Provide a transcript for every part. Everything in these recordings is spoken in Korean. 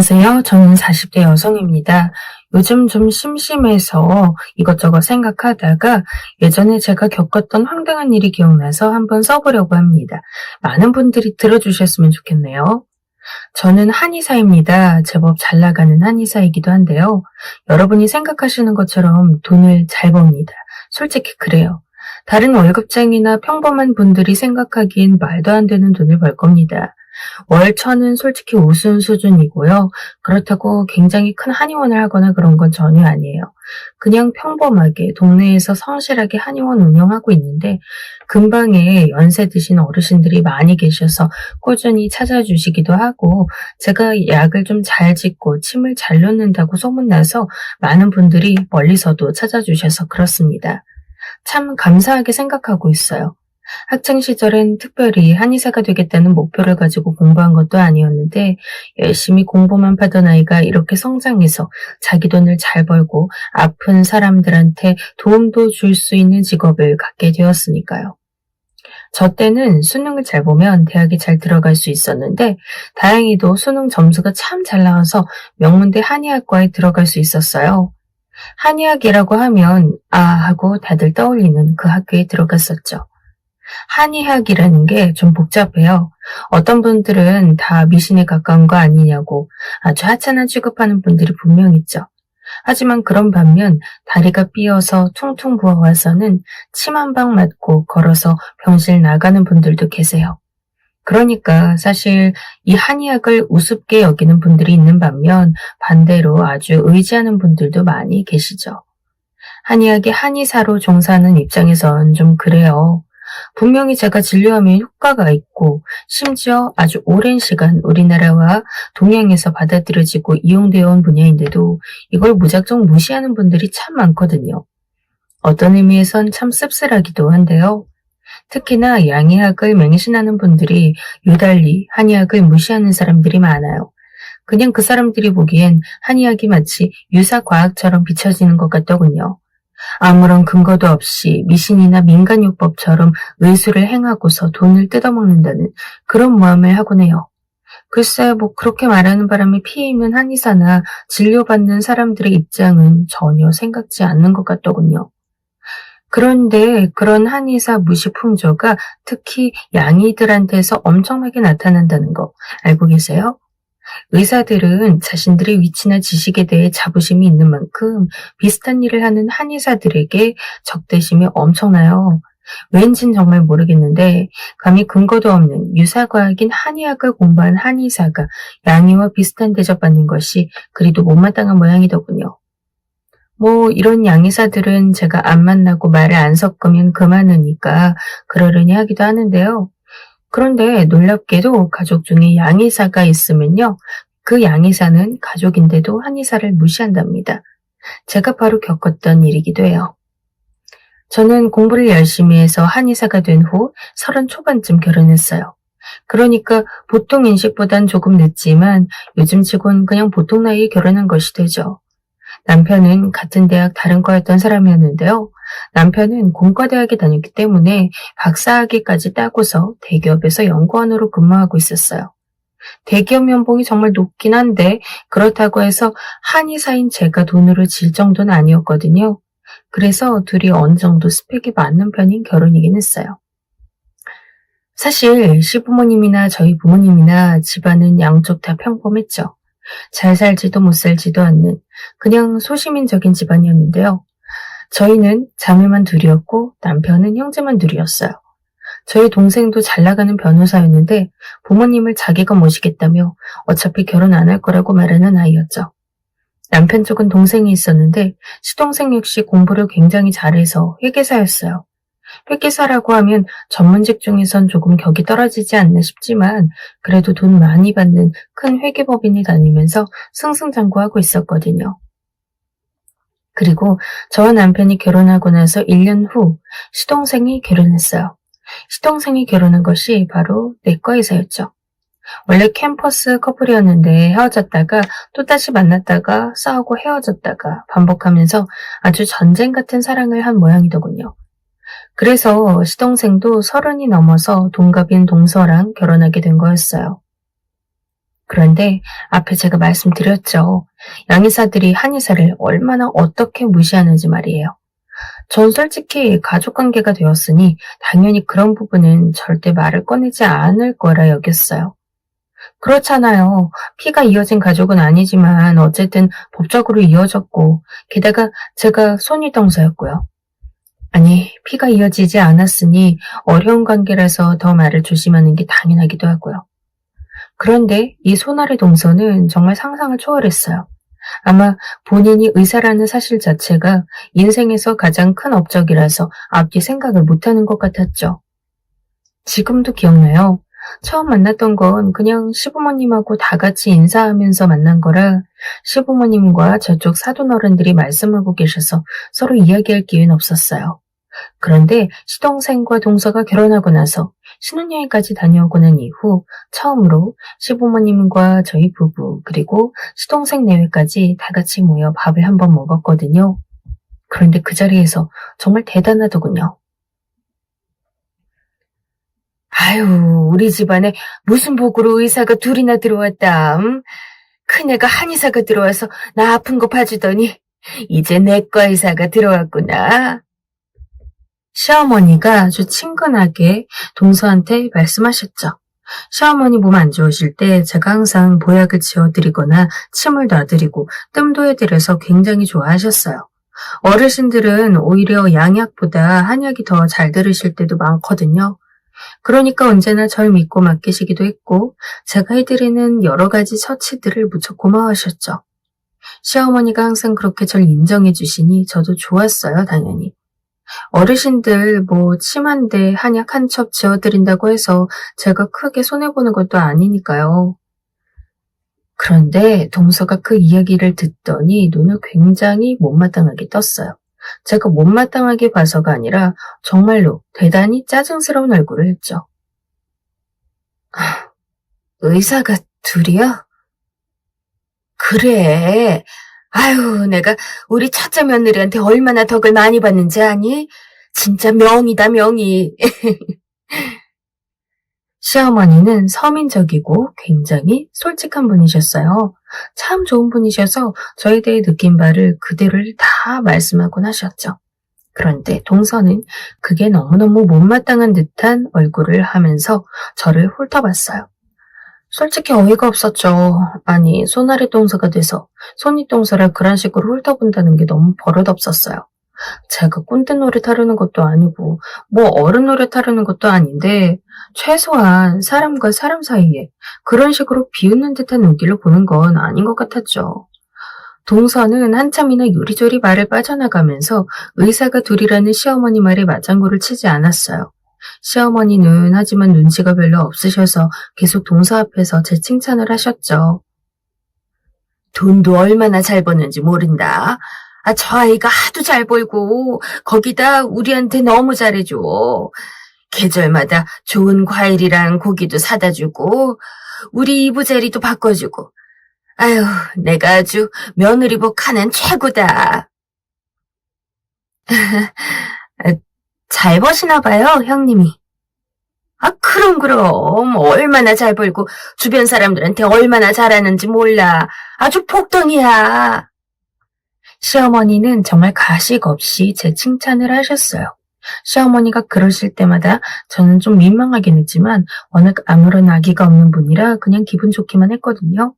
안녕하세요. 저는 40대 여성입니다. 요즘 좀 심심해서 이것저것 생각하다가 예전에 제가 겪었던 황당한 일이 기억나서 한번 써보려고 합니다. 많은 분들이 들어주셨으면 좋겠네요. 저는 한의사입니다. 제법 잘 나가는 한의사이기도 한데요. 여러분이 생각하시는 것처럼 돈을 잘 법니다. 솔직히 그래요. 다른 월급쟁이나 평범한 분들이 생각하기엔 말도 안 되는 돈을 벌 겁니다. 월 천은 솔직히 우스운 수준이고요. 그렇다고 굉장히 큰 한의원을 하거나 그런 건 전혀 아니에요. 그냥 평범하게 동네에서 성실하게 한의원 운영하고 있는데 근방에 연세 드신 어르신들이 많이 계셔서 꾸준히 찾아주시기도 하고 제가 약을 좀 잘 짓고 침을 잘 놓는다고 소문나서 많은 분들이 멀리서도 찾아주셔서 그렇습니다. 참 감사하게 생각하고 있어요. 학창 시절엔 특별히 한의사가 되겠다는 목표를 가지고 공부한 것도 아니었는데 열심히 공부만 하던 아이가 이렇게 성장해서 자기 돈을 잘 벌고 아픈 사람들한테 도움도 줄 수 있는 직업을 갖게 되었으니까요. 저 때는 수능을 잘 보면 대학에 잘 들어갈 수 있었는데 다행히도 수능 점수가 참 잘 나와서 명문대 한의학과에 들어갈 수 있었어요. 한의학이라고 하면 아 하고 다들 떠올리는 그 학교에 들어갔었죠. 한의학이라는 게 좀 복잡해요. 어떤 분들은 다 미신에 가까운 거 아니냐고 아주 하찮은 취급하는 분들이 분명 있죠. 하지만 그런 반면 다리가 삐어서 퉁퉁 부어와서는 침 한 방 맞고 걸어서 병실 나가는 분들도 계세요. 그러니까 사실 이 한의학을 우습게 여기는 분들이 있는 반면 반대로 아주 의지하는 분들도 많이 계시죠. 한의학의 한의사로 종사하는 입장에선 좀 그래요. 분명히 제가 진료하면 효과가 있고 심지어 아주 오랜 시간 우리나라와 동양에서 받아들여지고 이용되어 온 분야인데도 이걸 무작정 무시하는 분들이 참 많거든요. 어떤 의미에선 참 씁쓸하기도 한데요. 특히나 양의학을 맹신하는 분들이 유달리 한의학을 무시하는 사람들이 많아요. 그냥 그 사람들이 보기엔 한의학이 마치 유사과학처럼 비춰지는 것 같더군요. 아무런 근거도 없이 미신이나 민간요법처럼 의술을 행하고서 돈을 뜯어먹는다는 그런 모함을 하곤 해요. 글쎄 그렇게 말하는 바람에 피해 있는 한의사나 진료받는 사람들의 입장은 전혀 생각지 않는 것 같더군요. 그런데 그런 한의사 무시 풍조가 특히 양의들한테서 엄청나게 나타난다는 거 알고 계세요? 의사들은 자신들의 위치나 지식에 대해 자부심이 있는 만큼 비슷한 일을 하는 한의사들에게 적대심이 엄청나요. 왠진 정말 모르겠는데 감히 근거도 없는 유사과학인 한의학을 공부한 한의사가 양의와 비슷한 대접받는 것이 그리도 못마땅한 모양이더군요. 이런 양의사들은 제가 안 만나고 말을 안 섞으면 그만하니까 그러려니 하기도 하는데요. 그런데 놀랍게도 가족 중에 양의사가 있으면요. 그 양의사는 가족인데도 한의사를 무시한답니다. 제가 바로 겪었던 일이기도 해요. 저는 공부를 열심히 해서 한의사가 된 후 30 초반쯤 결혼했어요. 그러니까 보통 인식보단 조금 늦지만 요즘 치곤 그냥 보통 나이에 결혼한 것이 되죠. 남편은 같은 대학 다른 과였던 사람이었는데요. 남편은 공과대학에 다녔기 때문에 박사학위까지 따고서 대기업에서 연구원으로 근무하고 있었어요. 대기업 연봉이 정말 높긴 한데 그렇다고 해서 한의사인 제가 돈으로 질 정도는 아니었거든요. 그래서 둘이 어느 정도 스펙이 맞는 편인 결혼이긴 했어요. 사실 시부모님이나 저희 부모님이나 집안은 양쪽 다 평범했죠. 잘 살지도 못 살지도 않는 그냥 소시민적인 집안이었는데요. 저희는 자매만 둘이었고 남편은 형제만 둘이었어요. 저희 동생도 잘 나가는 변호사였는데 부모님을 자기가 모시겠다며 어차피 결혼 안 할 거라고 말하는 아이였죠. 남편 쪽은 동생이 있었는데 시동생 역시 공부를 굉장히 잘해서 회계사였어요. 회계사라고 하면 전문직 중에선 조금 격이 떨어지지 않나 싶지만 그래도 돈 많이 받는 큰 회계법인이 다니면서 승승장구하고 있었거든요. 그리고 저와 남편이 결혼하고 나서 1년 후 시동생이 결혼했어요. 시동생이 결혼한 것이 바로 내과의사였죠. 원래 캠퍼스 커플이었는데 헤어졌다가 또다시 만났다가 싸우고 헤어졌다가 반복하면서 아주 전쟁 같은 사랑을 한 모양이더군요. 그래서 시동생도 30이 넘어서 동갑인 동서랑 결혼하게 된 거였어요. 그런데 앞에 제가 말씀드렸죠. 양의사들이 한의사를 얼마나 어떻게 무시하는지 말이에요. 전 솔직히 가족관계가 되었으니 당연히 그런 부분은 절대 말을 꺼내지 않을 거라 여겼어요. 그렇잖아요. 피가 이어진 가족은 아니지만 어쨌든 법적으로 이어졌고 게다가 제가 손위동서였고요. 아니, 피가 이어지지 않았으니 어려운 관계라서 더 말을 조심하는 게 당연하기도 하고요. 그런데 이 손아래 동서는 정말 상상을 초월했어요. 아마 본인이 의사라는 사실 자체가 인생에서 가장 큰 업적이라서 앞뒤 생각을 못하는 것 같았죠. 지금도 기억나요. 처음 만났던 건 그냥 시부모님하고 다 같이 인사하면서 만난 거라 시부모님과 저쪽 사돈어른들이 말씀하고 계셔서 서로 이야기할 기회는 없었어요. 그런데 시동생과 동서가 결혼하고 나서 신혼여행까지 다녀오고 난 이후 처음으로 시부모님과 저희 부부 그리고 시동생 내외까지 다 같이 모여 밥을 한번 먹었거든요. 그런데 그 자리에서 정말 대단하더군요. 아유, 우리 집안에 무슨 복으로 의사가 둘이나 들어왔다. 큰애가 한의사가 들어와서 나 아픈 거 봐주더니 이제 내과 의사가 들어왔구나. 시어머니가 아주 친근하게 동서한테 말씀하셨죠. 시어머니 몸 안 좋으실 때 제가 항상 보약을 지어드리거나 침을 놔드리고 뜸도 해드려서 굉장히 좋아하셨어요. 어르신들은 오히려 양약보다 한약이 더 잘 들으실 때도 많거든요. 그러니까 언제나 절 믿고 맡기시기도 했고 제가 해드리는 여러 가지 처치들을 무척 고마워하셨죠. 시어머니가 항상 그렇게 절 인정해 주시니 저도 좋았어요, 당연히. 어르신들 침 한 대 한약 한 첩 지어드린다고 해서 제가 크게 손해보는 것도 아니니까요. 그런데 동서가 그 이야기를 듣더니 눈을 굉장히 못마땅하게 떴어요. 제가 못마땅하게 봐서가 아니라 정말로 대단히 짜증스러운 얼굴을 했죠. 의사가 둘이야? 그래. 아유, 내가 우리 첫째 며느리한테 얼마나 덕을 많이 받는지 아니? 진짜 명이다, 명이. 시어머니는 서민적이고 굉장히 솔직한 분이셨어요. 참 좋은 분이셔서 저에 대해 느낀 바를 그대로를 다 말씀하곤 하셨죠. 그런데 동서는 그게 너무너무 못마땅한 듯한 얼굴을 하면서 저를 훑어봤어요. 솔직히 어이가 없었죠. 아니, 손아래 동서가 돼서 손윗 동서를 그런 식으로 훑어본다는 게 너무 버릇없었어요. 제가 꼰대 노릇 하려는 것도 아니고 어른 노릇 하려는 것도 아닌데 최소한 사람과 사람 사이에 그런 식으로 비웃는 듯한 눈길로 보는 건 아닌 것 같았죠. 동서는 한참이나 요리조리 말을 빠져나가면서 의사가 둘이라는 시어머니 말에 맞장구를 치지 않았어요. 시어머니는 하지만 눈치가 별로 없으셔서 계속 동서 앞에서 제 칭찬을 하셨죠. 돈도 얼마나 잘 버는지 모른다. 저 아이가 하도 잘 벌고 거기다 우리한테 너무 잘해줘. 계절마다 좋은 과일이랑 고기도 사다 주고 우리 이부자리도 바꿔주고. 아유, 내가 아주 며느리복 하는 최고다. 잘 버시나 봐요, 형님이. 그럼 얼마나 잘 벌고 주변 사람들한테 얼마나 잘하는지 몰라. 아주 폭덩이야. 시어머니는 정말 가식 없이 제 칭찬을 하셨어요. 시어머니가 그러실 때마다 저는 좀 민망하긴 했지만 워낙 아무런 악의가 없는 분이라 그냥 기분 좋기만 했거든요.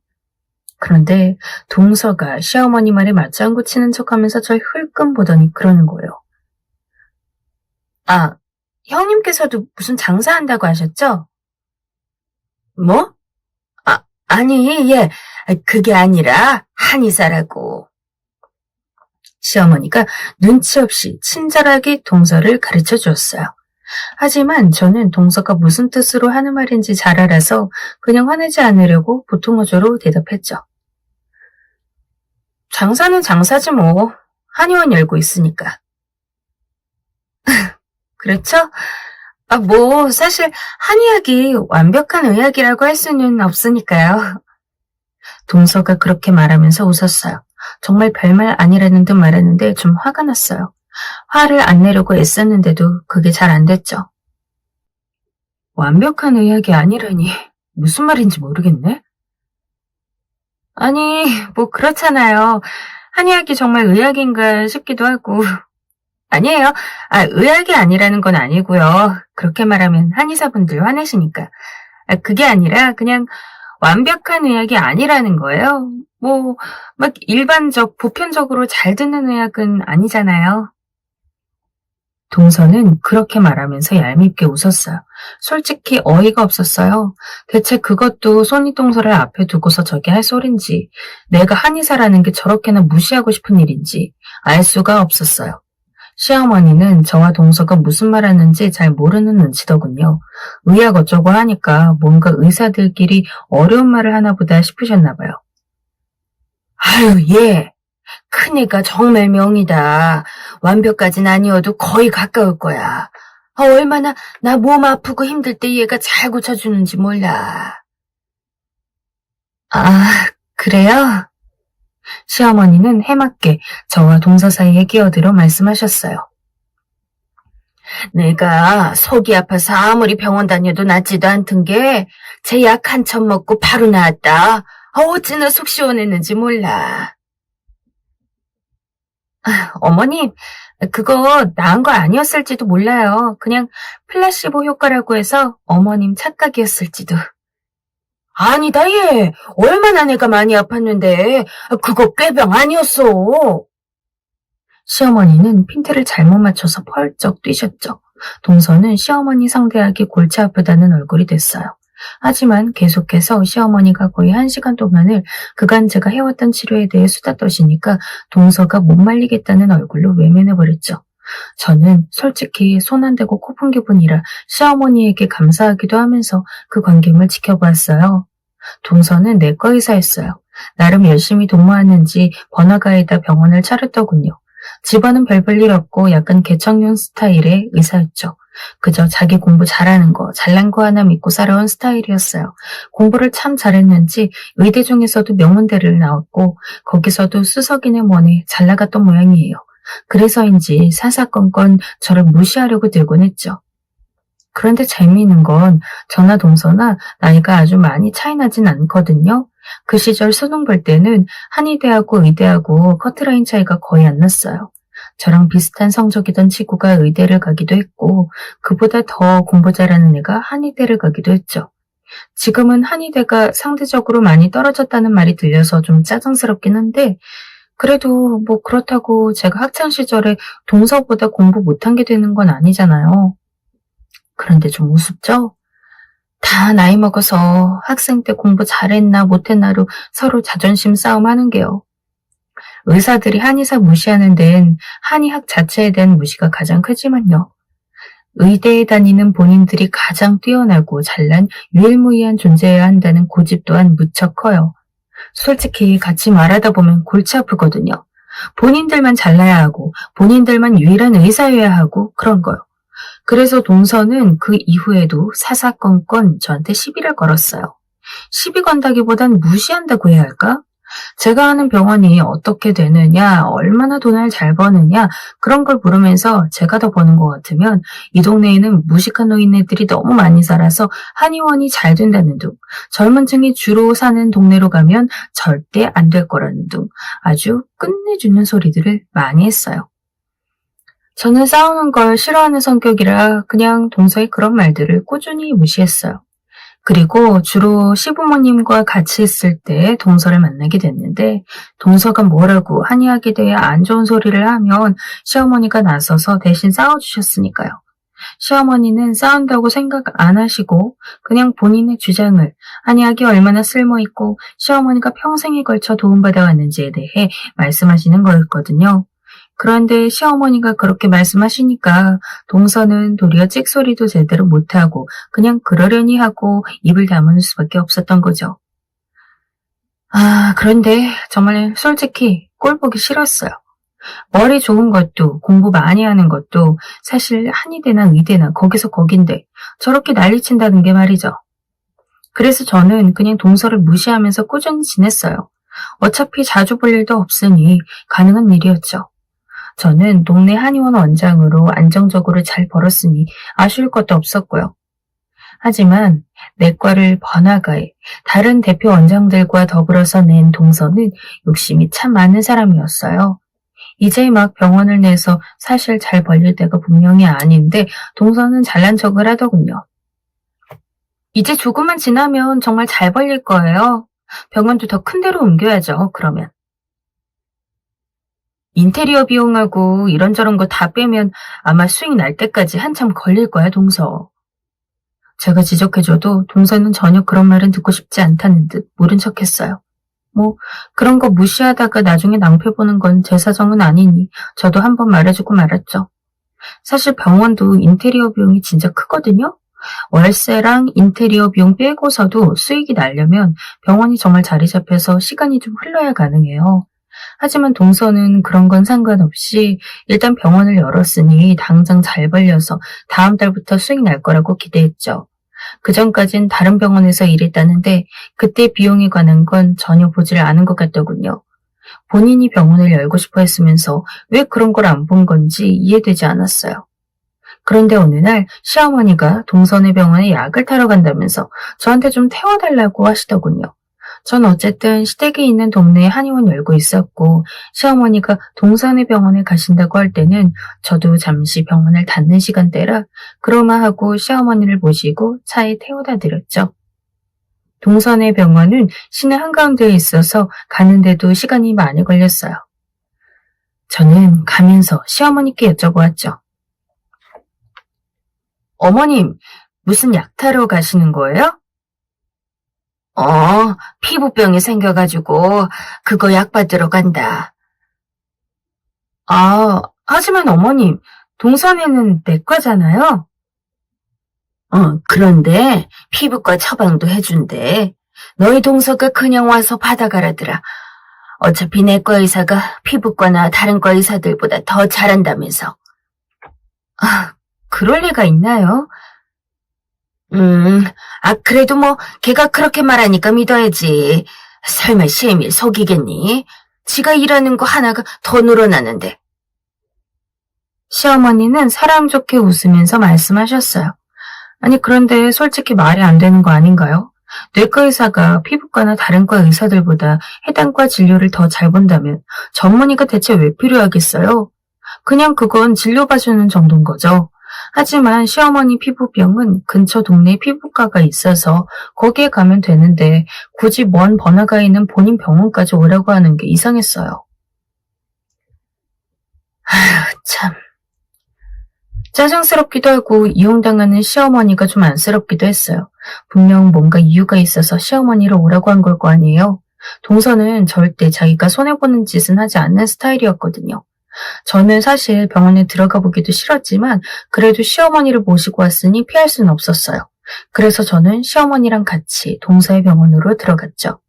그런데 동서가 시어머니 말에 맞장구 치는 척하면서 절 흘끔 보더니 그러는 거예요. 형님께서도 무슨 장사한다고 하셨죠? 뭐? 아니, 예, 그게 아니라 한의사라고. 시어머니가 눈치 없이 친절하게 동서를 가르쳐 주었어요. 하지만 저는 동서가 무슨 뜻으로 하는 말인지 잘 알아서 그냥 화내지 않으려고 보통어조로 대답했죠. 장사는 장사지 뭐. 한의원 열고 있으니까. 그렇죠? 사실 한의학이 완벽한 의학이라고 할 수는 없으니까요. 동서가 그렇게 말하면서 웃었어요. 정말 별말 아니라는 듯 말했는데 좀 화가 났어요. 화를 안 내려고 애썼는데도 그게 잘 안 됐죠. 완벽한 의학이 아니라니 무슨 말인지 모르겠네. 아니, 뭐 그렇잖아요. 한의학이 정말 의학인가 싶기도 하고. 아니에요. 의학이 아니라는 건 아니고요. 그렇게 말하면 한의사분들 화내시니까. 그게 아니라 그냥 완벽한 의학이 아니라는 거예요. 뭐, 막 일반적, 보편적으로 잘 듣는 의학은 아니잖아요. 동서는 그렇게 말하면서 얄밉게 웃었어요. 솔직히 어이가 없었어요. 대체 그것도 손윗동서를 앞에 두고서 저게 할 소린지, 내가 한의사라는 게 저렇게나 무시하고 싶은 일인지 알 수가 없었어요. 시어머니는 저와 동서가 무슨 말 하는지 잘 모르는 눈치더군요. 의학 어쩌고 하니까 뭔가 의사들끼리 어려운 말을 하나 보다 싶으셨나 봐요. 아유, 예. 큰애가 정말 명이다. 완벽까진 아니어도 거의 가까울 거야. 얼마나 나 몸 아프고 힘들 때 얘가 잘 고쳐주는지 몰라. 그래요? 시어머니는 해맑게 저와 동서 사이에 끼어들어 말씀하셨어요. 내가 속이 아파서 아무리 병원 다녀도 낫지도 않던 게 제 약 한 첩 먹고 바로 나았다. 어찌나 속 시원했는지 몰라. 어머님, 그거 나은 거 아니었을지도 몰라요. 그냥 플라시보 효과라고 해서 어머님 착각이었을지도. 아니다, 얘. 얼마나 내가 많이 아팠는데. 그거 꾀병 아니었어. 시어머니는 핀트를 잘못 맞춰서 펄쩍 뛰셨죠. 동서는 시어머니 상대하기 골치 아프다는 얼굴이 됐어요. 하지만 계속해서 시어머니가 거의 1시간 동안을 그간 제가 해왔던 치료에 대해 수다 떠시니까 동서가 못 말리겠다는 얼굴로 외면해버렸죠. 저는 솔직히 손 안 대고 코 푼 기분이라 시어머니에게 감사하기도 하면서 그 광경을 지켜보았어요. 동서는 내과 의사였어요. 나름 열심히 동무하는지 번화가에다 병원을 차렸더군요. 집안은 별 볼 일 없고 약간 개척용 스타일의 의사였죠. 그저 자기 공부 잘하는 거, 잘난 거 하나 믿고 살아온 스타일이었어요. 공부를 참 잘했는지 의대 중에서도 명문대를 나왔고 거기서도 수석이네 뭐네 잘 나갔던 모양이에요. 그래서인지 사사건건 저를 무시하려고 들곤 했죠. 그런데 재미있는 건 저나 동서나 나이가 아주 많이 차이 나진 않거든요. 그 시절 수능 볼 때는 한의대하고 의대하고 커트라인 차이가 거의 안 났어요. 저랑 비슷한 성적이던 친구가 의대를 가기도 했고 그보다 더 공부 잘하는 애가 한의대를 가기도 했죠. 지금은 한의대가 상대적으로 많이 떨어졌다는 말이 들려서 좀 짜증스럽긴 한데 그래도 뭐 그렇다고 제가 학창시절에 동서보다 공부 못한 게 되는 건 아니잖아요. 그런데 좀 우습죠? 다 나이 먹어서 학생 때 공부 잘했나 못했나로 서로 자존심 싸움하는 게요. 의사들이 한의사 무시하는 데엔 한의학 자체에 대한 무시가 가장 크지만요. 의대에 다니는 본인들이 가장 뛰어나고 잘난 유일무이한 존재여야 한다는 고집 또한 무척 커요. 솔직히 같이 말하다 보면 골치 아프거든요. 본인들만 잘나야 하고 본인들만 유일한 의사여야 하고 그런 거요. 그래서 동서는 그 이후에도 사사건건 저한테 시비를 걸었어요. 시비 건다기보단 무시한다고 해야 할까? 제가 하는 병원이 어떻게 되느냐, 얼마나 돈을 잘 버느냐 그런 걸 물으면서 제가 더 버는 것 같으면 이 동네에는 무식한 노인네들이 너무 많이 살아서 한의원이 잘 된다는 둥, 젊은 층이 주로 사는 동네로 가면 절대 안 될 거라는 둥 아주 끝내주는 소리들을 많이 했어요. 저는 싸우는 걸 싫어하는 성격이라 그냥 동서의 그런 말들을 꾸준히 무시했어요. 그리고 주로 시부모님과 같이 있을 때 동서를 만나게 됐는데 동서가 뭐라고 한의학에 대해 안 좋은 소리를 하면 시어머니가 나서서 대신 싸워주셨으니까요. 시어머니는 싸운다고 생각 안 하시고 그냥 본인의 주장을 한의학이 얼마나 쓸모있고 시어머니가 평생에 걸쳐 도움받아왔는지에 대해 말씀하시는 거였거든요. 그런데 시어머니가 그렇게 말씀하시니까 동서는 도리어 찍소리도 제대로 못하고 그냥 그러려니 하고 입을 다무는 수밖에 없었던 거죠. 그런데 정말 솔직히 꼴 보기 싫었어요. 머리 좋은 것도 공부 많이 하는 것도 사실 한의대나 의대나 거기서 거긴데 저렇게 난리친다는 게 말이죠. 그래서 저는 그냥 동서를 무시하면서 꾸준히 지냈어요. 어차피 자주 볼 일도 없으니 가능한 일이었죠. 저는 동네 한의원 원장으로 안정적으로 잘 벌었으니 아쉬울 것도 없었고요. 하지만 내과를 번화가에 다른 대표 원장들과 더불어서 낸 동서는 욕심이 참 많은 사람이었어요. 이제 막 병원을 내서 사실 잘 벌릴 때가 분명히 아닌데 동서는 잘난 척을 하더군요. 이제 조금만 지나면 정말 잘 벌릴 거예요. 병원도 더 큰 데로 옮겨야죠, 그러면. 인테리어 비용하고 이런저런 거 다 빼면 아마 수익 날 때까지 한참 걸릴 거야, 동서. 제가 지적해줘도 동서는 전혀 그런 말은 듣고 싶지 않다는 듯 모른 척했어요. 뭐 그런 거 무시하다가 나중에 낭패 보는 건 제 사정은 아니니 저도 한번 말해주고 말았죠. 사실 병원도 인테리어 비용이 진짜 크거든요. 월세랑 인테리어 비용 빼고서도 수익이 나려면 병원이 정말 자리 잡혀서 시간이 좀 흘러야 가능해요. 하지만 동서는 그런 건 상관없이 일단 병원을 열었으니 당장 잘 벌려서 다음 달부터 수익 날 거라고 기대했죠. 그전까진 다른 병원에서 일했다는데 그때 비용에 관한 건 전혀 보질 않은 것 같더군요. 본인이 병원을 열고 싶어 했으면서 왜 그런 걸 안 본 건지 이해되지 않았어요. 그런데 어느 날 시어머니가 동선의 병원에 약을 타러 간다면서 저한테 좀 태워달라고 하시더군요. 전 어쨌든 시댁에 있는 동네에 한의원 열고 있었고 시어머니가 동선의 병원에 가신다고 할 때는 저도 잠시 병원을 닫는 시간대라 그러마 하고 시어머니를 모시고 차에 태워다 드렸죠. 동선의 병원은 시내 한가운데에 있어서 가는데도 시간이 많이 걸렸어요. 저는 가면서 시어머니께 여쭤보았죠. 어머님, 무슨 약 타러 가시는 거예요? 피부병이 생겨가지고 그거 약 받으러 간다. 아, 하지만 어머님, 동선에는 내과잖아요? 그런데 피부과 처방도 해준대. 너희 동서가 그냥 와서 받아가라더라. 어차피 내과 의사가 피부과나 다른 과 의사들보다 더 잘한다면서. 아, 그럴 리가 있나요? 그래도 뭐 걔가 그렇게 말하니까 믿어야지. 설마 시엠일 속이겠니? 지가 일하는 거 하나가 더 늘어나는데. 시어머니는 사람 좋게 웃으면서 말씀하셨어요. 아니 그런데 솔직히 말이 안 되는 거 아닌가요? 뇌과 의사가 피부과나 다른 과 의사들보다 해당 과 진료를 더 잘 본다면 전문의가 대체 왜 필요하겠어요? 그냥 그건 진료봐주는 정도인 거죠. 하지만 시어머니 피부병은 근처 동네에 피부과가 있어서 거기에 가면 되는데 굳이 먼 번화가에 있는 본인 병원까지 오라고 하는 게 이상했어요. 참. 짜증스럽기도 하고 이용당하는 시어머니가 좀 안쓰럽기도 했어요. 분명 뭔가 이유가 있어서 시어머니를 오라고 한 걸 거 아니에요. 동서는 절대 자기가 손해보는 짓은 하지 않는 스타일이었거든요. 저는 사실 병원에 들어가 보기도 싫었지만 그래도 시어머니를 모시고 왔으니 피할 수는 없었어요. 그래서 저는 시어머니랑 같이 동서의 병원으로 들어갔죠.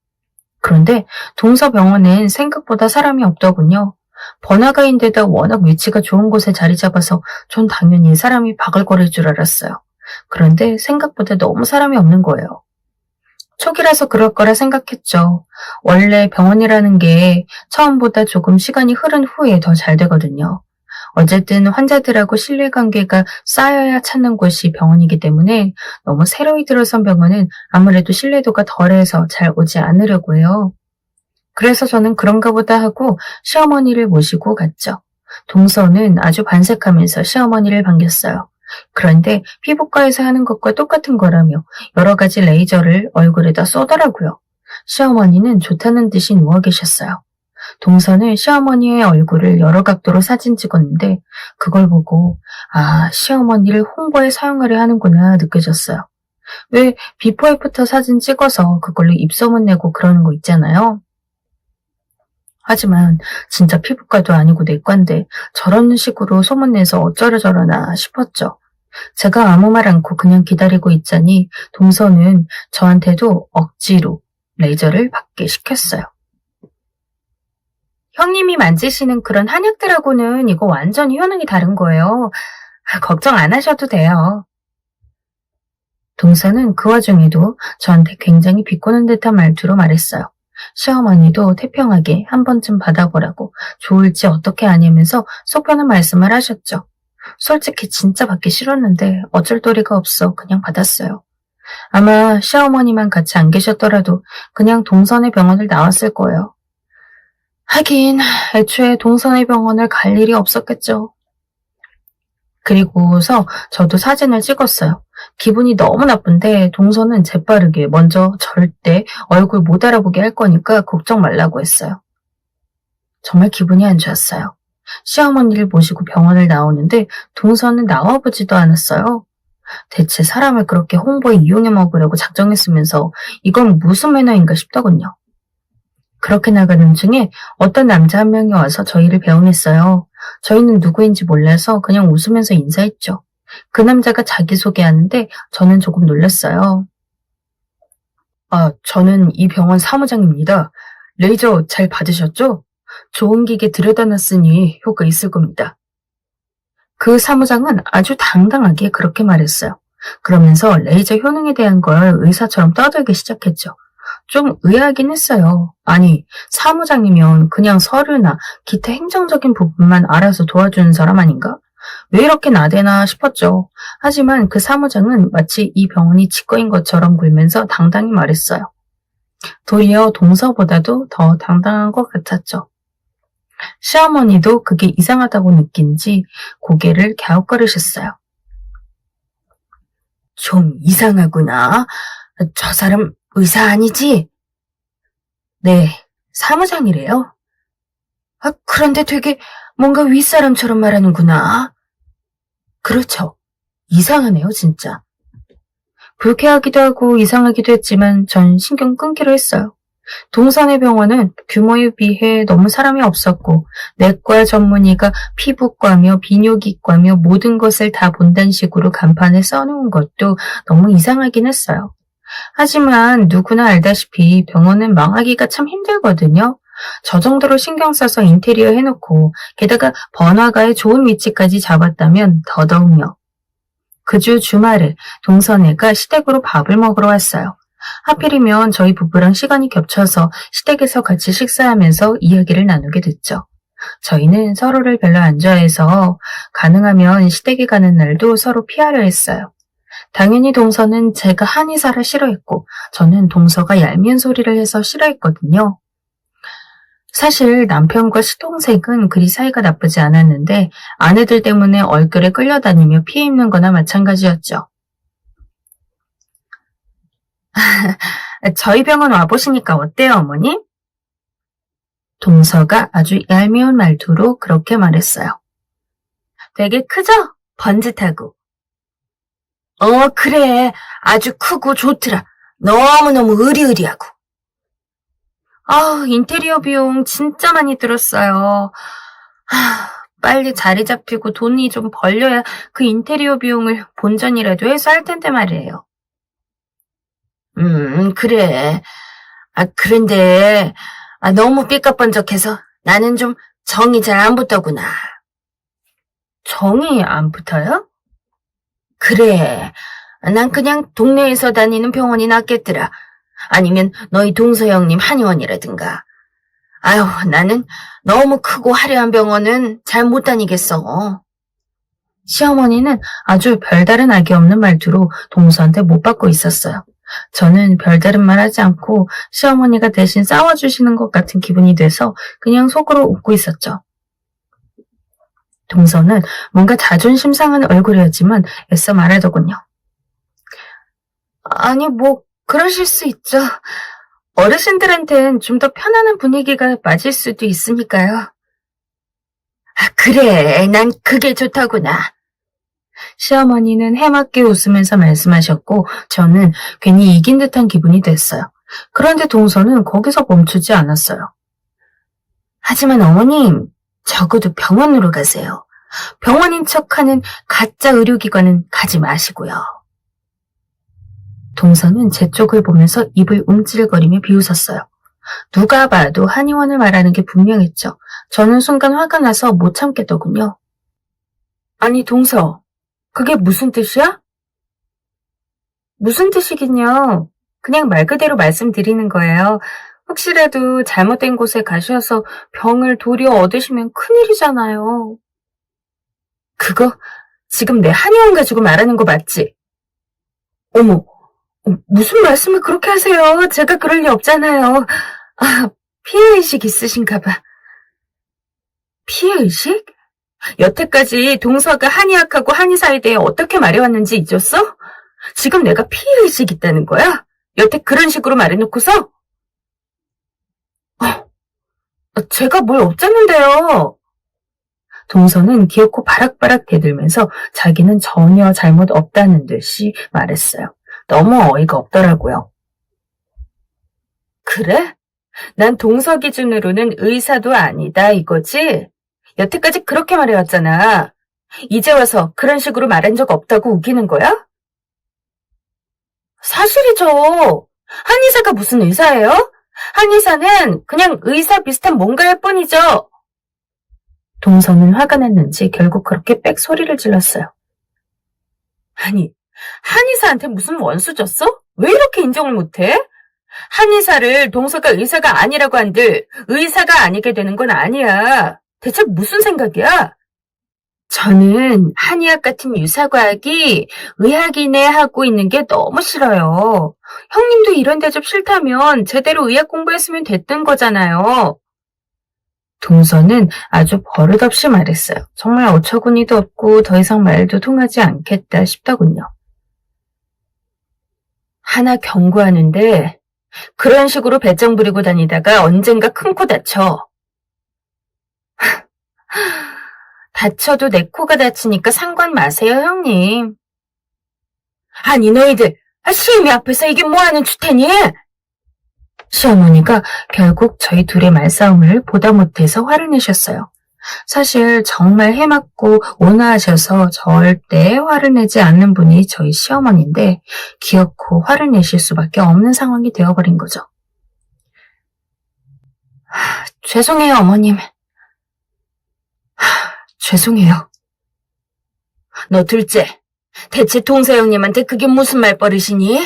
그런데 동서 병원엔 생각보다 사람이 없더군요. 번화가인데다 워낙 위치가 좋은 곳에 자리 잡아서 전 당연히 사람이 바글거릴 줄 알았어요. 그런데 생각보다 너무 사람이 없는 거예요. 초기라서 그럴 거라 생각했죠. 원래 병원이라는 게 처음보다 조금 시간이 흐른 후에 더 잘 되거든요. 어쨌든 환자들하고 신뢰관계가 쌓여야 찾는 곳이 병원이기 때문에 너무 새로이 들어선 병원은 아무래도 신뢰도가 덜해서 잘 오지 않으려고 해요. 그래서 저는 그런가 보다 하고 시어머니를 모시고 갔죠. 동서는 아주 반색하면서 시어머니를 반겼어요. 그런데 피부과에서 하는 것과 똑같은 거라며 여러 가지 레이저를 얼굴에다 쏘더라고요. 시어머니는 좋다는 듯이 누워 계셨어요. 동서는 시어머니의 얼굴을 여러 각도로 사진 찍었는데 그걸 보고 시어머니를 홍보에 사용하려 하는구나 느껴졌어요. 왜 비포 애프터 사진 찍어서 그걸로 입소문 내고 그러는 거 있잖아요. 하지만 진짜 피부과도 아니고 내과인데 저런 식으로 소문내서 어쩌려저러나 싶었죠. 제가 아무 말 않고 그냥 기다리고 있자니 동서는 저한테도 억지로 레이저를 받게 시켰어요. 형님이 만지시는 그런 한약들하고는 이거 완전히 효능이 다른 거예요. 걱정 안 하셔도 돼요. 동서는 그 와중에도 저한테 굉장히 비꼬는 듯한 말투로 말했어요. 시어머니도 태평하게 한 번쯤 받아보라고 좋을지 어떻게 아냐면서 속 편한 말씀을 하셨죠. 솔직히 진짜 받기 싫었는데 어쩔 도리가 없어 그냥 받았어요. 아마 시어머니만 같이 안 계셨더라도 그냥 동선의 병원을 나왔을 거예요. 하긴 애초에 동선의 병원을 갈 일이 없었겠죠. 그리고서 저도 사진을 찍었어요. 기분이 너무 나쁜데 동서는 재빠르게 먼저 절대 얼굴 못 알아보게 할 거니까 걱정 말라고 했어요. 정말 기분이 안 좋았어요. 시어머니를 모시고 병원을 나오는데 동서는 나와보지도 않았어요. 대체 사람을 그렇게 홍보에 이용해 먹으려고 작정했으면서 이건 무슨 매너인가 싶더군요. 그렇게 나가는 중에 어떤 남자 한 명이 와서 저희를 배웅했어요. 저희는 누구인지 몰라서 그냥 웃으면서 인사했죠. 그 남자가 자기소개하는데 저는 조금 놀랐어요. 저는 이 병원 사무장입니다. 레이저 잘 받으셨죠? 좋은 기계 들여다놨으니 효과 있을 겁니다. 그 사무장은 아주 당당하게 그렇게 말했어요. 그러면서 레이저 효능에 대한 걸 의사처럼 떠들기 시작했죠. 좀 의아하긴 했어요. 아니, 사무장이면 그냥 서류나 기타 행정적인 부분만 알아서 도와주는 사람 아닌가? 왜 이렇게 나대나 싶었죠. 하지만 그 사무장은 마치 이 병원이 치과인 것처럼 굴면서 당당히 말했어요. 도리어 동서보다도 더 당당한 것 같았죠. 시어머니도 그게 이상하다고 느낀지 고개를 갸웃거리셨어요. 좀 이상하구나. 저 사람 의사 아니지? 네, 사무장이래요. 그런데 되게 뭔가 윗사람처럼 말하는구나. 그렇죠. 이상하네요, 진짜. 불쾌하기도 하고 이상하기도 했지만 전 신경 끊기로 했어요. 동선의 병원은 규모에 비해 너무 사람이 없었고 내과 전문의가 피부과며 비뇨기과며 모든 것을 다 본다는 식으로 간판에 써놓은 것도 너무 이상하긴 했어요. 하지만 누구나 알다시피 병원은 망하기가 참 힘들거든요. 저 정도로 신경 써서 인테리어 해놓고 게다가 번화가에 좋은 위치까지 잡았다면 더더욱요. 그 주 주말에 동선애가 시댁으로 밥을 먹으러 왔어요. 하필이면 저희 부부랑 시간이 겹쳐서 시댁에서 같이 식사하면서 이야기를 나누게 됐죠. 저희는 서로를 별로 안 좋아해서 가능하면 시댁에 가는 날도 서로 피하려 했어요. 당연히 동서는 제가 한의사를 싫어했고 저는 동서가 얄미운 소리를 해서 싫어했거든요. 사실 남편과 시동생은 그리 사이가 나쁘지 않았는데 아내들 때문에 얼굴에 끌려다니며 피해 입는 거나 마찬가지였죠. 저희 병원 와보시니까 어때요, 어머니? 동서가 아주 얄미운 말투로 그렇게 말했어요. 되게 크죠? 번듯하고. 그래. 아주 크고 좋더라. 너무너무 으리으리하고. 인테리어 비용 진짜 많이 들었어요. 빨리 자리 잡히고 돈이 좀 벌려야 그 인테리어 비용을 본전이라도 해서 할 텐데 말이에요. 그래. 그런데 너무 삐까번쩍해서 나는 좀 정이 잘 안 붙더구나. 정이 안 붙어요? 그래. 난 그냥 동네에서 다니는 병원이 낫겠더라. 아니면 너희 동서 형님 한의원이라든가. 아유, 나는 너무 크고 화려한 병원은 잘 못 다니겠어. 시어머니는 아주 별다른 악이 없는 말투로 동서한테 못 받고 있었어요. 저는 별다른 말 하지 않고 시어머니가 대신 싸워주시는 것 같은 기분이 돼서 그냥 속으로 웃고 있었죠. 동서는 뭔가 자존심 상한 얼굴이었지만 애써 말하더군요. 아니, 그러실 수 있죠. 어르신들한텐 좀 더 편안한 분위기가 맞을 수도 있으니까요. 그래, 난 그게 좋다구나. 시어머니는 해맑게 웃으면서 말씀하셨고 저는 괜히 이긴 듯한 기분이 됐어요. 그런데 동서는 거기서 멈추지 않았어요. 하지만 어머님, 적어도 병원으로 가세요. 병원인 척하는 가짜 의료기관은 가지 마시고요. 동서는 제 쪽을 보면서 입을 움찔거리며 비웃었어요. 누가 봐도 한의원을 말하는 게 분명했죠. 저는 순간 화가 나서 못 참겠더군요. 아니, 동서, 그게 무슨 뜻이야? 무슨 뜻이긴요. 그냥 말 그대로 말씀드리는 거예요. 혹시라도 잘못된 곳에 가셔서 병을 도리어 얻으시면 큰일이잖아요. 그거 지금 내 한의원 가지고 말하는 거 맞지? 어머, 무슨 말씀을 그렇게 하세요? 제가 그럴 리 없잖아요. 아, 피해의식 있으신가 봐. 피해의식? 여태까지 동서가 한의학하고 한의사에 대해 어떻게 말해왔는지 잊었어? 지금 내가 피해의식 있다는 거야? 여태 그런 식으로 말해놓고서? 제가 뭘 어쨌는데요? 동서는 기어코 바락바락 대들면서 자기는 전혀 잘못 없다는 듯이 말했어요. 너무 어이가 없더라고요. 그래? 난 동서 기준으로는 의사도 아니다 이거지? 여태까지 그렇게 말해왔잖아. 이제 와서 그런 식으로 말한 적 없다고 우기는 거야? 사실이죠. 한의사가 무슨 의사예요? 한의사는 그냥 의사 비슷한 뭔가일 뿐이죠. 동서는 화가 났는지 결국 그렇게 빽 소리를 질렀어요. 아니, 한의사한테 무슨 원수 줬어? 왜 이렇게 인정을 못해? 한의사를 동서가 의사가 아니라고 한들 의사가 아니게 되는 건 아니야. 대체 무슨 생각이야? 저는 한의학 같은 유사과학이 의학인에 하고 있는 게 너무 싫어요. 형님도 이런 대접 싫다면 제대로 의학 공부했으면 됐던 거잖아요. 동서는 아주 버릇없이 말했어요. 정말 어처구니도 없고 더 이상 말도 통하지 않겠다 싶더군요. 하나 경고하는데 그런 식으로 배짱 부리고 다니다가 언젠가 큰 코 다쳐. 다쳐도 내 코가 다치니까 상관 마세요, 형님. 아니, 너희들, 시애미 앞에서 이게 뭐하는 주태니? 시어머니가 결국 저희 둘의 말싸움을 보다 못해서 화를 내셨어요. 사실 정말 해맞고 온화하셔서 절대 화를 내지 않는 분이 저희 시어머니인데 기어코 화를 내실 수밖에 없는 상황이 되어버린 거죠. 죄송해요, 어머님. 죄송해요. 너 둘째, 대체 동서 형님한테 그게 무슨 말버릇이니?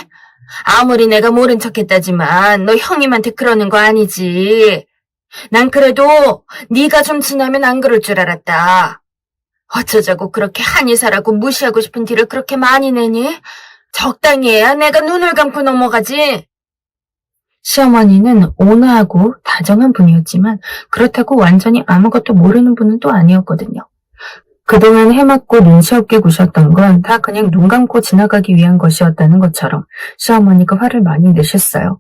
아무리 내가 모른 척했다지만 너 형님한테 그러는 거 아니지. 난 그래도 네가 좀 지나면 안 그럴 줄 알았다. 어쩌자고 그렇게 한의사라고 무시하고 싶은 티를 그렇게 많이 내니? 적당히 해야 내가 눈을 감고 넘어가지. 시어머니는 온화하고 다정한 분이었지만 그렇다고 완전히 아무것도 모르는 분은 또 아니었거든요. 그동안 해맞고 눈치 없게 구셨던 건 다 그냥 눈 감고 지나가기 위한 것이었다는 것처럼 시어머니가 화를 많이 내셨어요.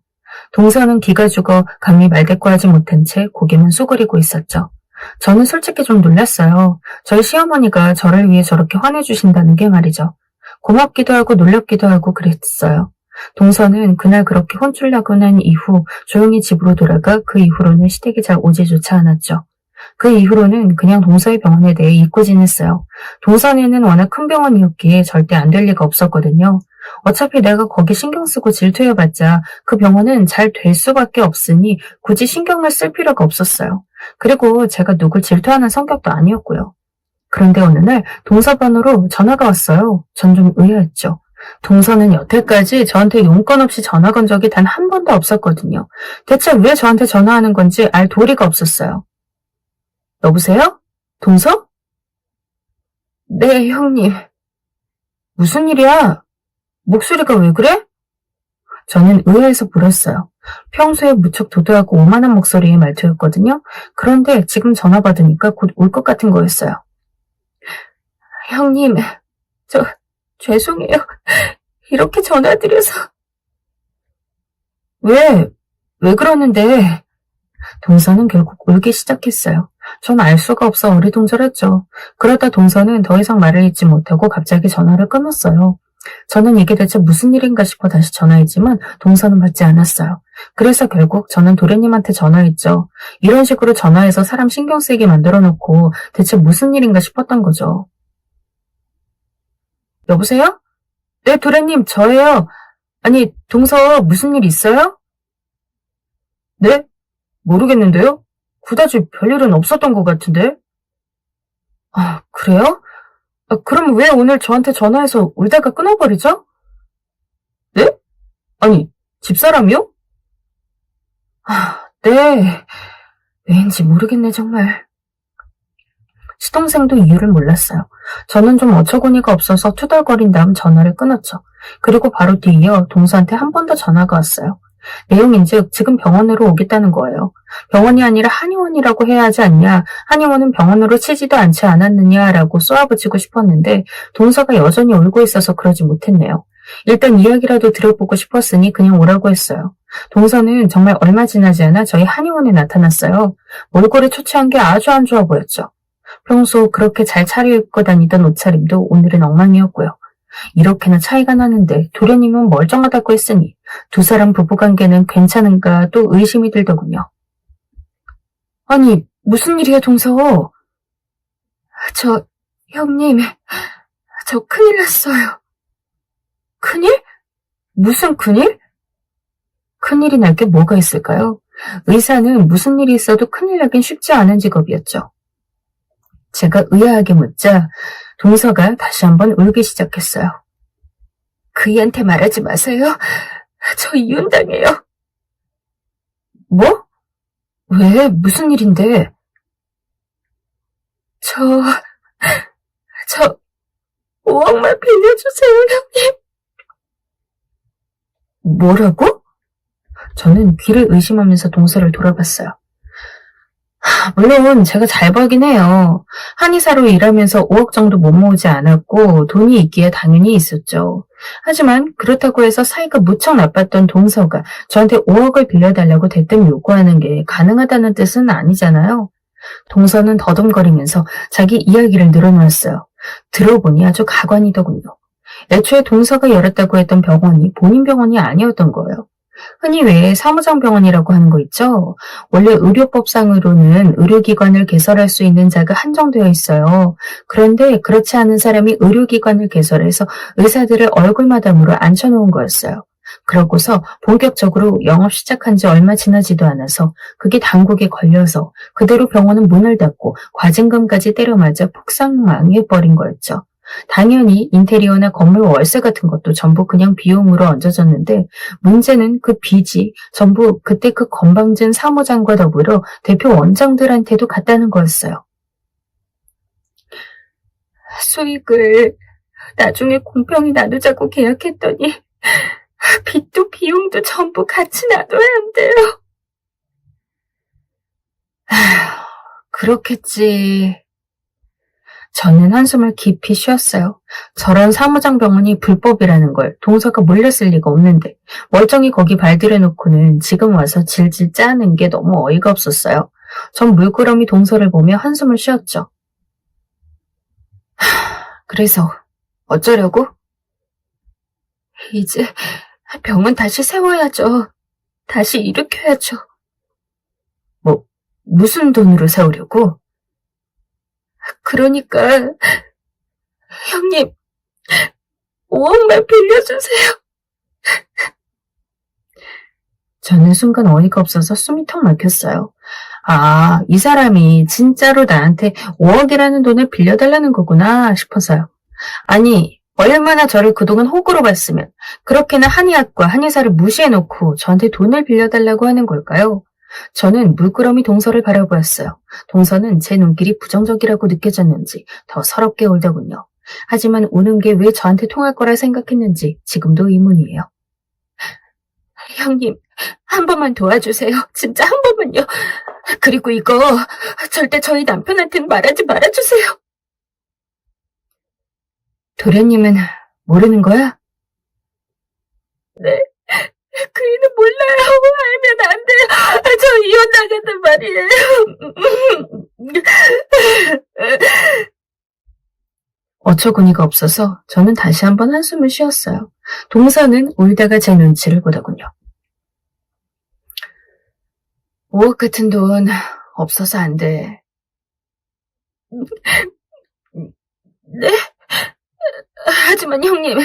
동서는 기가 죽어 감히 말대꾸하지 못한 채 고개만 수그리고 있었죠. 저는 솔직히 좀 놀랐어요. 저희 시어머니가 저를 위해 저렇게 화내주신다는 게 말이죠. 고맙기도 하고 놀랍기도 하고 그랬어요. 동서는 그날 그렇게 혼쭐 나고 난 이후 조용히 집으로 돌아가 그 이후로는 시댁에 잘 오지조차 않았죠. 그 이후로는 그냥 동서의 병원에 대해 잊고 지냈어요. 동서네는 워낙 큰 병원이었기에 절대 안 될 리가 없었거든요. 어차피 내가 거기 신경 쓰고 질투해봤자 그 병원은 잘 될 수밖에 없으니 굳이 신경을 쓸 필요가 없었어요. 그리고 제가 누굴 질투하는 성격도 아니었고요. 그런데 어느 날 동서 번호로 전화가 왔어요. 전 좀 의아했죠. 동서는 여태까지 저한테 용건 없이 전화 건 적이 단 한 번도 없었거든요. 대체 왜 저한테 전화하는 건지 알 도리가 없었어요. 여보세요? 동서? 네, 형님. 무슨 일이야? 목소리가 왜 그래? 저는 의아해서 물었어요. 평소에 무척 도도하고 오만한 목소리의 말투였거든요. 그런데 지금 전화 받으니까 곧 울 것 같은 거였어요. 형님, 죄송해요. 이렇게 전화드려서. 왜 그러는데? 동서는 결국 울기 시작했어요. 전 알 수가 없어 어리둥절했죠. 그러다 동서는 더 이상 말을 잇지 못하고 갑자기 전화를 끊었어요. 저는 이게 대체 무슨 일인가 싶어 다시 전화했지만 동서는 받지 않았어요. 그래서 결국 저는 도련님한테 전화했죠. 이런 식으로 전화해서 사람 신경 쓰이게 만들어 놓고 대체 무슨 일인가 싶었던 거죠. 여보세요? 네, 도련님, 저예요. 아니, 동서 무슨 일 있어요? 네? 모르겠는데요? 그다지 별일은 없었던 것 같은데? 아, 그래요? 그럼 왜 오늘 저한테 전화해서 울다가 끊어버리죠? 네? 아니, 집사람이요? 네. 왜인지 모르겠네, 정말. 시동생도 이유를 몰랐어요. 저는 좀 어처구니가 없어서 투덜거린 다음 전화를 끊었죠. 그리고 바로 뒤이어 동서한테 한 번 더 전화가 왔어요. 내용인즉 지금 병원으로 오겠다는 거예요. 병원이 아니라 한의원이라고 해야 하지 않냐, 한의원은 병원으로 치지도 않지 않았느냐라고 쏘아붙이고 싶었는데 동서가 여전히 울고 있어서 그러지 못했네요. 일단 이야기라도 들어보고 싶었으니 그냥 오라고 했어요. 동서는 정말 얼마 지나지 않아 저희 한의원에 나타났어요. 몰골에 초췌한 게 아주 안 좋아 보였죠. 평소 그렇게 잘 차려입고 다니던 옷차림도 오늘은 엉망이었고요. 이렇게나 차이가 나는데 도련님은 멀쩡하다고 했으니 두 사람 부부관계는 괜찮은가 또 의심이 들더군요. 아니, 무슨 일이야, 동서? 형님, 저 큰일 났어요. 큰일? 무슨 큰일? 큰일이 날 게 뭐가 있을까요? 의사는 무슨 일이 있어도 큰일 나긴 쉽지 않은 직업이었죠. 제가 의아하게 묻자 동서가 다시 한번 울기 시작했어요. 그이한테 말하지 마세요. 저 이혼당해요. 뭐? 왜? 무슨 일인데? 저 5억만 빌려주세요, 형님. 뭐라고? 저는 귀를 의심하면서 동서를 돌아봤어요. 물론 제가 잘 벌긴 해요. 한의사로 일하면서 5억 정도 못 모으지 않았고 돈이 있기에 당연히 있었죠. 하지만 그렇다고 해서 사이가 무척 나빴던 동서가 저한테 5억을 빌려달라고 대뜸 요구하는 게 가능하다는 뜻은 아니잖아요. 동서는 더듬거리면서 자기 이야기를 늘어놓았어요. 들어보니 아주 가관이더군요. 애초에 동서가 열었다고 했던 병원이 본인 병원이 아니었던 거예요. 흔히 왜 사무장병원이라고 하는 거 있죠? 원래 의료법상으로는 의료기관을 개설할 수 있는 자가 한정되어 있어요. 그런데 그렇지 않은 사람이 의료기관을 개설해서 의사들을 얼굴마담으로 앉혀놓은 거였어요. 그러고서 본격적으로 영업 시작한 지 얼마 지나지도 않아서 그게 당국에 걸려서 그대로 병원은 문을 닫고 과징금까지 때려맞아 폭삭망해버린 거였죠. 당연히 인테리어나 건물 월세 같은 것도 전부 그냥 비용으로 얹어졌는데 문제는 그 빚이 전부 그때 그 건방진 사무장과 더불어 대표 원장들한테도 갔다는 거였어요. 수익을 나중에 공평히 나누자고 계약했더니 빚도 비용도 전부 같이 나눠야 한대요. 그렇겠지. 저는 한숨을 깊이 쉬었어요. 저런 사무장 병원이 불법이라는 걸 동서가 몰랐을 리가 없는데 멀쩡히 거기 발들여놓고는 지금 와서 질질 짜는 게 너무 어이가 없었어요. 전 물끄러미 동서를 보며 한숨을 쉬었죠. 그래서 어쩌려고? 이제 병원 다시 세워야죠. 다시 일으켜야죠. 무슨 돈으로 세우려고? 그러니까 형님 5억만 빌려주세요. 저는 순간 어이가 없어서 숨이 턱 막혔어요. 아, 이 사람이 진짜로 나한테 5억이라는 돈을 빌려달라는 거구나 싶어서요. 아니, 얼마나 저를 그동안 호구로 봤으면 그렇게나 한의학과 한의사를 무시해놓고 저한테 돈을 빌려달라고 하는 걸까요? 저는 물끄러미 동서를 바라보았어요. 동서는 제 눈길이 부정적이라고 느껴졌는지 더 서럽게 울더군요. 하지만 우는 게 왜 저한테 통할 거라 생각했는지 지금도 의문이에요. 형님, 한 번만 도와주세요. 진짜 한 번만요. 그리고 이거 절대 저희 남편한테는 말하지 말아주세요. 도련님은 모르는 거야? 네. 그이는 몰라요. 알면 안 돼요. 저 이혼당했단 말이에요. 어처구니가 없어서 저는 다시 한번 한숨을 쉬었어요. 동서는 울다가 제 눈치를 보더군요. 5억 같은 돈 없어서 안 돼. 네? 하지만 형님,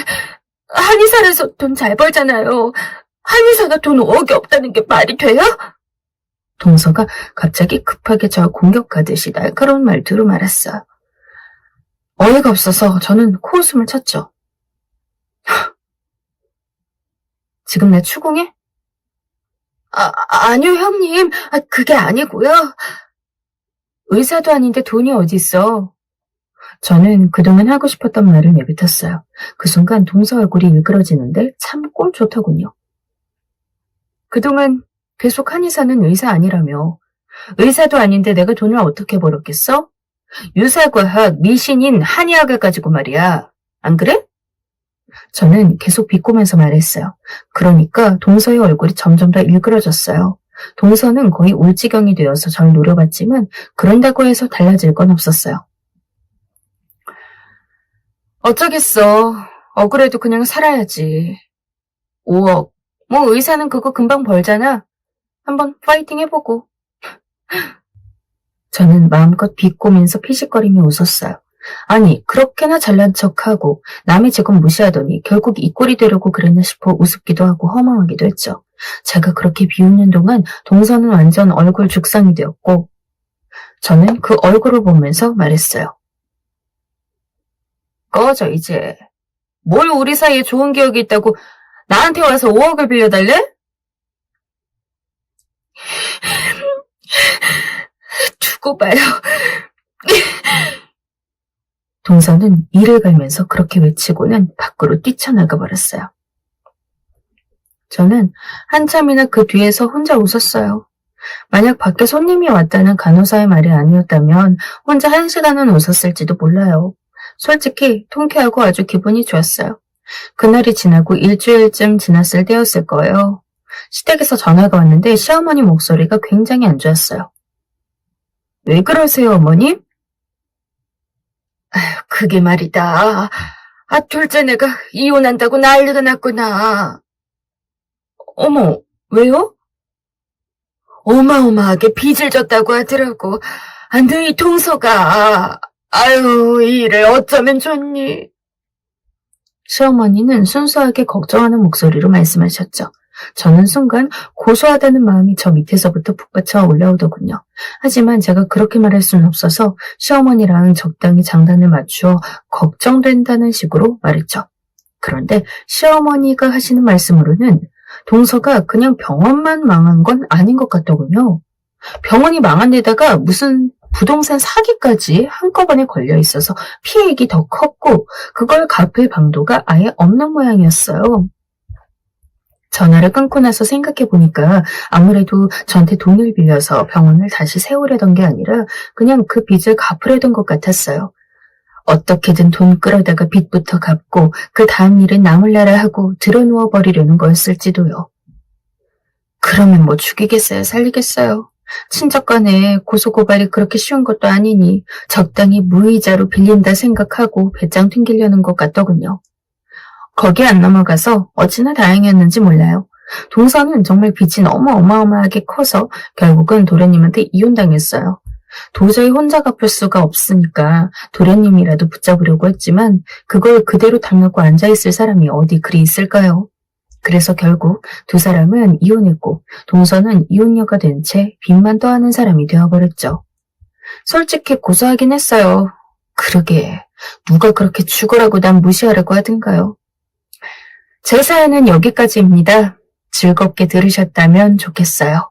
한의사라서 돈 잘 벌잖아요. 한의사가 돈 5억이 없다는 게 말이 돼요? 동서가 갑자기 급하게 저 공격하듯이 날카로운 말투로 말했어요. 어이가 없어서 저는 코웃음을 쳤죠. 지금 내 추궁해? 아니요 형님. 그게 아니고요. 의사도 아닌데 돈이 어딨어. 저는 그동안 하고 싶었던 말을 내뱉었어요. 그 순간 동서 얼굴이 일그러지는데 참 꼴 좋더군요. 그동안 계속 한의사는 의사 아니라며. 의사도 아닌데 내가 돈을 어떻게 벌었겠어? 유사과학, 미신인 한의학을 가지고 말이야. 안 그래? 저는 계속 비꼬면서 말했어요. 그러니까 동서의 얼굴이 점점 더 일그러졌어요. 동서는 거의 울 지경이 되어서 절 노려봤지만 그런다고 해서 달라질 건 없었어요. 어쩌겠어. 억울해도 그냥 살아야지. 5억. 뭐 의사는 그거 금방 벌잖아. 한번 파이팅 해보고. 저는 마음껏 비꼬면서 피식거리며 웃었어요. 아니, 그렇게나 잘난 척하고 남의 직업 무시하더니 결국 이 꼴이 되려고 그랬나 싶어 우습기도 하고 허망하기도 했죠. 제가 그렇게 비웃는 동안 동서는 완전 얼굴 죽상이 되었고 저는 그 얼굴을 보면서 말했어요. 꺼져 이제. 뭘 우리 사이에 좋은 기억이 있다고 나한테 와서 5억을 빌려달래? 두고 봐요. 동서는 이를 갈면서 그렇게 외치고는 밖으로 뛰쳐나가 버렸어요. 저는 한참이나 그 뒤에서 혼자 웃었어요. 만약 밖에 손님이 왔다는 간호사의 말이 아니었다면 혼자 1시간은 웃었을지도 몰라요. 솔직히 통쾌하고 아주 기분이 좋았어요. 그날이 지나고 일주일쯤 지났을 때였을 거예요. 시댁에서 전화가 왔는데 시어머니 목소리가 굉장히 안 좋았어요. 왜 그러세요, 어머님? 그게 말이다. 둘째네가 이혼한다고 난리가 났구나. 어머, 왜요? 어마어마하게 빚을 졌다고 하더라고. 너희 동서가. 아유, 이 일을 어쩌면 좋니? 시어머니는 순수하게 걱정하는 목소리로 말씀하셨죠. 저는 순간 고소하다는 마음이 저 밑에서부터 북받쳐 올라오더군요. 하지만 제가 그렇게 말할 수는 없어서 시어머니랑 적당히 장단을 맞추어 걱정된다는 식으로 말했죠. 그런데 시어머니가 하시는 말씀으로는 동서가 그냥 병원만 망한 건 아닌 것 같더군요. 병원이 망한 데다가 무슨 부동산 사기까지 한꺼번에 걸려 있어서 피해액이 더 컸고 그걸 갚을 방도가 아예 없는 모양이었어요. 전화를 끊고 나서 생각해보니까 아무래도 저한테 돈을 빌려서 병원을 다시 세우려던 게 아니라 그냥 그 빚을 갚으려던 것 같았어요. 어떻게든 돈 끌어다가 빚부터 갚고 그 다음 일은 남을 나라 하고 드러누워 버리려는 거였을지도요. 그러면 뭐 죽이겠어요, 살리겠어요. 친척 간에 고소고발이 그렇게 쉬운 것도 아니니 적당히 무이자로 빌린다 생각하고 배짱 튕기려는 것 같더군요. 거기 안 넘어가서 어찌나 다행이었는지 몰라요. 동서는 정말 빚이 너무 어마어마하게 커서 결국은 도련님한테 이혼당했어요. 도저히 혼자 갚을 수가 없으니까 도련님이라도 붙잡으려고 했지만 그걸 그대로 당하고 앉아있을 사람이 어디 그리 있을까요? 그래서 결국 두 사람은 이혼했고 동서는 이혼녀가 된 채 빚만 떠안은 사람이 되어버렸죠. 솔직히 고소하긴 했어요. 그러게 누가 그렇게 죽으라고 난 무시하라고 하든가요. 제 사연은 여기까지입니다. 즐겁게 들으셨다면 좋겠어요.